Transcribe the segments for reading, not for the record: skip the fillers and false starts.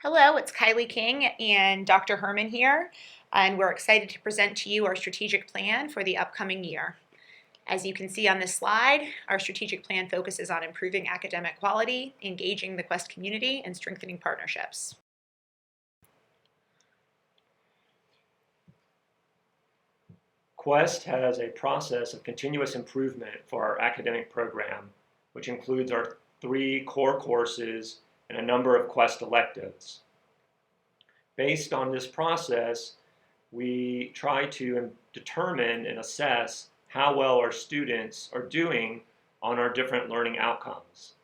Hello, it's Kylie King and Dr. Herman here, and we're excited to present to you our strategic plan for the upcoming year. As you can see on this slide, our strategic plan focuses on improving academic quality, engaging the Quest community, and strengthening partnerships. Quest has a process of continuous improvement for our academic program, which includes our 3 core courses and a number of Quest electives. Based on this process, we try to determine and assess how well our students are doing on our different learning outcomes.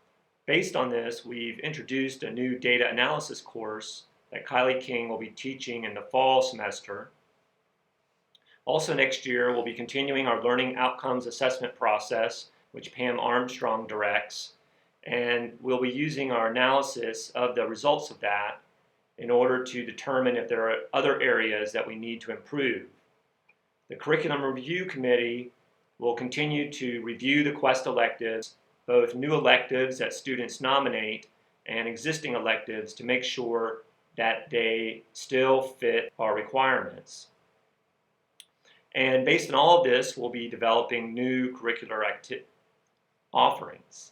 Based on this, we've introduced a new data analysis course that Kylie King will be teaching in the fall semester. Also next year, we'll be continuing our learning outcomes assessment process, which Pam Armstrong directs, and we'll be using our analysis of the results of that in order to determine if there are other areas that we need to improve. The Curriculum Review Committee will continue to review the Quest electives, both new electives that students nominate and existing electives, to make sure that they still fit our requirements. And based on all of this, we'll be developing new curricular offerings.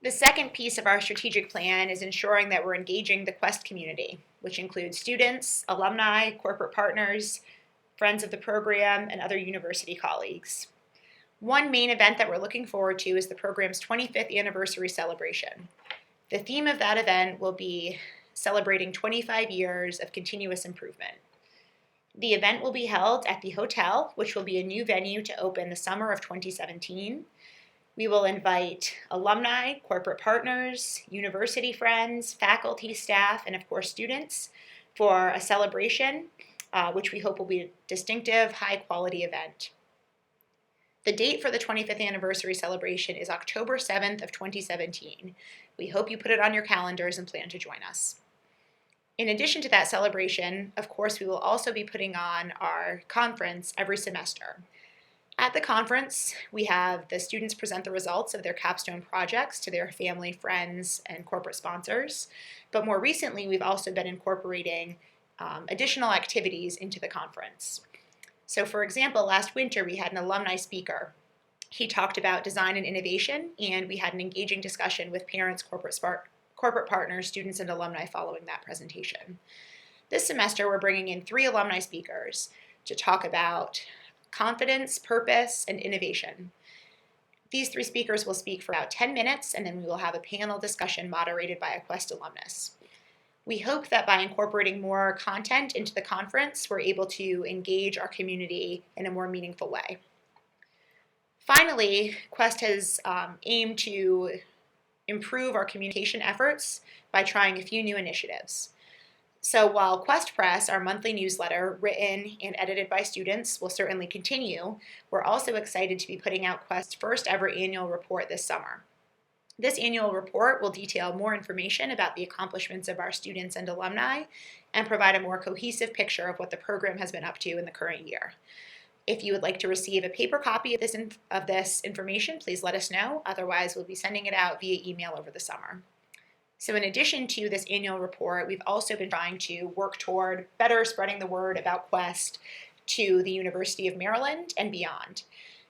The second piece of our strategic plan is ensuring that we're engaging the Quest community, which includes students, alumni, corporate partners, friends of the program, and other university colleagues. One main event that we're looking forward to is the program's 25th anniversary celebration. The theme of that event will be celebrating 25 years of continuous improvement. The event will be held at the hotel, which will be a new venue to open the summer of 2017. We will invite alumni, corporate partners, university friends, faculty, staff, and of course students for a celebration, which we hope will be a distinctive, high-quality event. The date for the 25th anniversary celebration is October 7th of 2017. We hope you put it on your calendars and plan to join us. In addition to that celebration, of course, we will also be putting on our conference every semester. At the conference, we have the students present the results of their capstone projects to their family, friends, and corporate sponsors. But more recently, we've also been incorporating additional activities into the conference. So for example, last winter, we had an alumni speaker. He talked about design and innovation, and we had an engaging discussion with parents, corporate partners, students, and alumni following that presentation. This semester, we're bringing in 3 alumni speakers to talk about confidence, purpose, and innovation. These 3 speakers will speak for about 10 minutes, and then we will have a panel discussion moderated by a Quest alumnus. We hope that by incorporating more content into the conference, we're able to engage our community in a more meaningful way. Finally, Quest has aimed to improve our communication efforts by trying a few new initiatives. So while Quest Press, our monthly newsletter, written and edited by students, will certainly continue, we're also excited to be putting out Quest's first ever annual report this summer. This annual report will detail more information about the accomplishments of our students and alumni and provide a more cohesive picture of what the program has been up to in the current year. If you would like to receive a paper copy of this information, please let us know. Otherwise, we'll be sending it out via email over the summer. So in addition to this annual report, we've also been trying to work toward better spreading the word about Quest to the University of Maryland and beyond.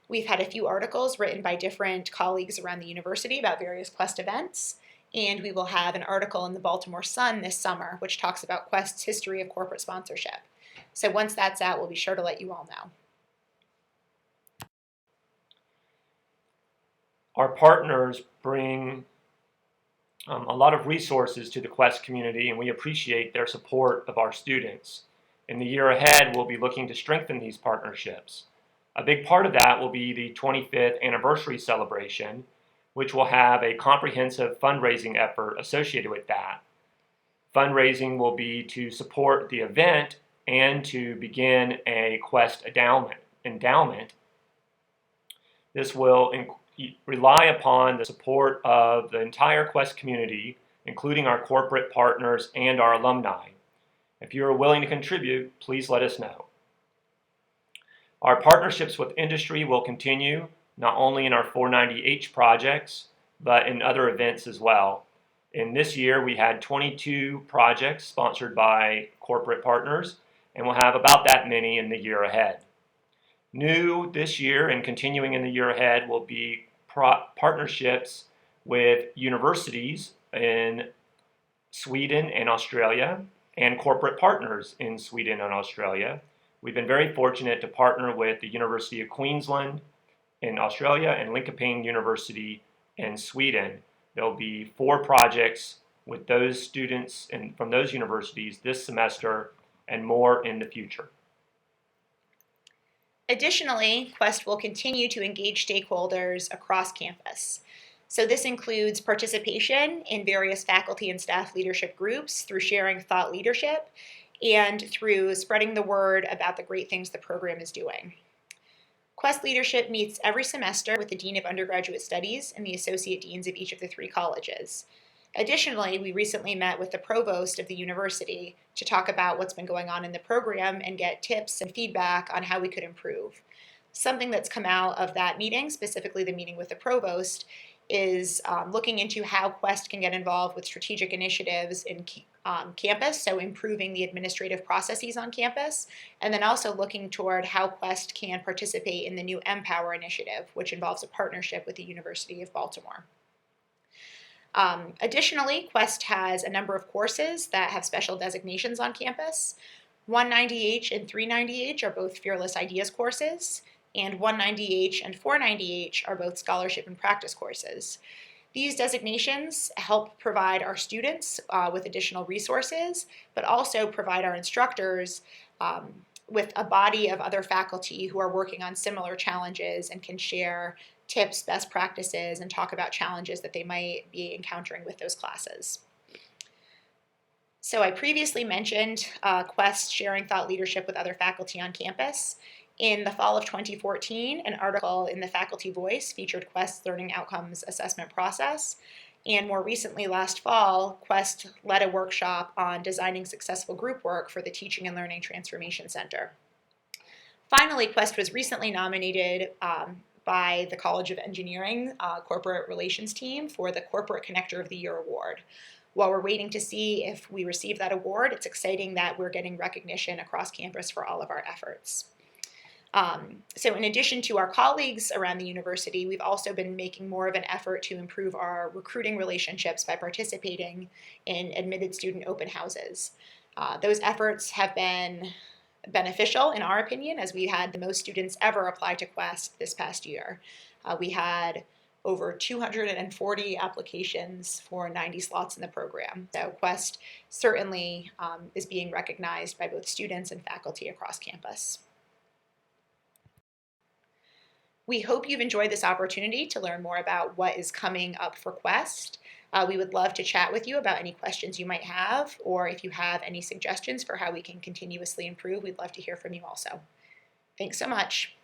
We've had a few articles written by different colleagues around the university about various Quest events, and we will have an article in the Baltimore Sun this summer which talks about Quest's history of corporate sponsorship. So once that's out, we'll be sure to let you all know. Our partners bring a lot of resources to the Quest community, and we appreciate their support of our students. In the year ahead, we'll be looking to strengthen these partnerships. A big part of that will be the 25th anniversary celebration, which will have a comprehensive fundraising effort associated with that. Fundraising will be to support the event and to begin a Quest endowment. This will rely upon the support of the entire Quest community, including our corporate partners and our alumni. If you are willing to contribute, please let us know. Our partnerships with industry will continue, not only in our 490H projects, but in other events as well. In this year, we had 22 projects sponsored by corporate partners, and we'll have about that many in the year ahead. New this year and continuing in the year ahead will be partnerships with universities in Sweden and Australia and corporate partners in Sweden and Australia. We've been very fortunate to partner with the University of Queensland in Australia and Linköping University in Sweden. There'll be 4 projects with those students and from those universities this semester and more in the future. Additionally, Quest will continue to engage stakeholders across campus. So this includes participation in various faculty and staff leadership groups through sharing thought leadership and through spreading the word about the great things the program is doing. Quest leadership meets every semester with the Dean of Undergraduate Studies and the Associate Deans of each of the 3 colleges. Additionally, we recently met with the Provost of the university to talk about what's been going on in the program and get tips and feedback on how we could improve. Something that's come out of that meeting, specifically the meeting with the Provost, is looking into how Quest can get involved with strategic initiatives in campus, so improving the administrative processes on campus, and then also looking toward how Quest can participate in the new Empower initiative, which involves a partnership with the University of Baltimore. Additionally, Quest has a number of courses that have special designations on campus. 190H and 390H are both Fearless Ideas courses, and 190H and 490H are both scholarship and practice courses. These designations help provide our students with additional resources, but also provide our instructors with a body of other faculty who are working on similar challenges and can share tips, best practices, and talk about challenges that they might be encountering with those classes. So I previously mentioned Quest sharing thought leadership with other faculty on campus. In the fall of 2014, an article in the Faculty Voice featured Quest's Learning Outcomes Assessment process. And more recently, last fall, Quest led a workshop on designing successful group work for the Teaching and Learning Transformation Center. Finally, Quest was recently nominated by the College of Engineering Corporate Relations team for the Corporate Connector of the Year award. While we're waiting to see if we receive that award, it's exciting that we're getting recognition across campus for all of our efforts. So in addition to our colleagues around the university, we've also been making more of an effort to improve our recruiting relationships by participating in admitted student open houses. Those efforts have been beneficial, in our opinion, as we had the most students ever apply to Quest this past year. We had over 240 applications for 90 slots in the program. So Quest certainly is being recognized by both students and faculty across campus. We hope you've enjoyed this opportunity to learn more about what is coming up for Quest. We would love to chat with you about any questions you might have, or if you have any suggestions for how we can continuously improve, we'd love to hear from you also. Thanks so much.